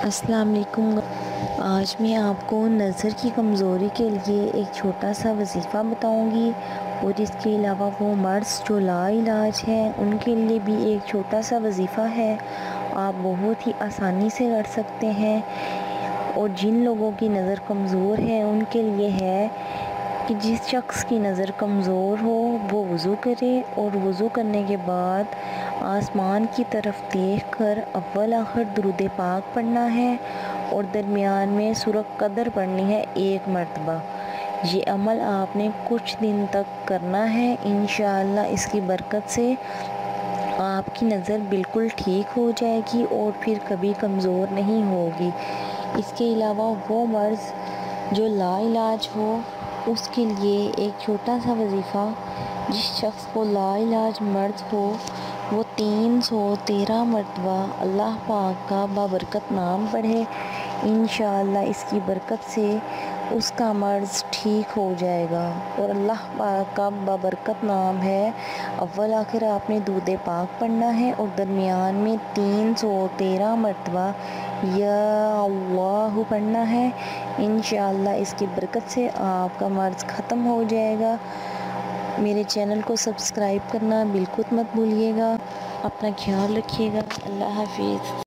السلام علیکم۔ آج میں آپ کو نظر کی کمزوری کے لیے ایک چھوٹا سا وظیفہ بتاؤں گی، اور اس کے علاوہ وہ مرض جو لا علاج ہیں ان کے لیے بھی ایک چھوٹا سا وظیفہ ہے۔ آپ بہت ہی آسانی سے کر سکتے ہیں، اور جن لوگوں کی نظر کمزور ہے ان کے لیے ہے کہ جس شخص کی نظر کمزور ہو وہ وضو کرے، اور وضو کرنے کے بعد آسمان کی طرف دیکھ کر اول آخر درود پاک پڑھنا ہے، اور درمیان میں سورۃ القدر پڑھنی ہے 1 مرتبہ۔ یہ عمل آپ نے کچھ دن تک کرنا ہے، انشاءاللہ اس کی برکت سے آپ کی نظر بالکل ٹھیک ہو جائے گی اور پھر کبھی کمزور نہیں ہوگی۔ اس کے علاوہ وہ مرض جو لا علاج ہو اس کے لیے ایک چھوٹا سا وظیفہ، جس شخص کو لا علاج مرض ہو وہ 313 مرتبہ اللہ پاک کا بابرکت نام پڑھے، انشاءاللہ اس کی برکت سے اس کا مرض ٹھیک ہو جائے گا۔ اور اللہ پاک کا بابرکت نام ہے، اول آخر آپ نے درود پاک پڑھنا ہے اور درمیان میں 313 مرتبہ یا اللہ پڑھنا ہے، انشاءاللہ اس کی برکت سے آپ کا مرض ختم ہو جائے گا۔ میرے چینل کو سبسکرائب کرنا بالکل مت بھولیے گا۔ اپنا خیال رکھیے گا۔ اللہ حافظ۔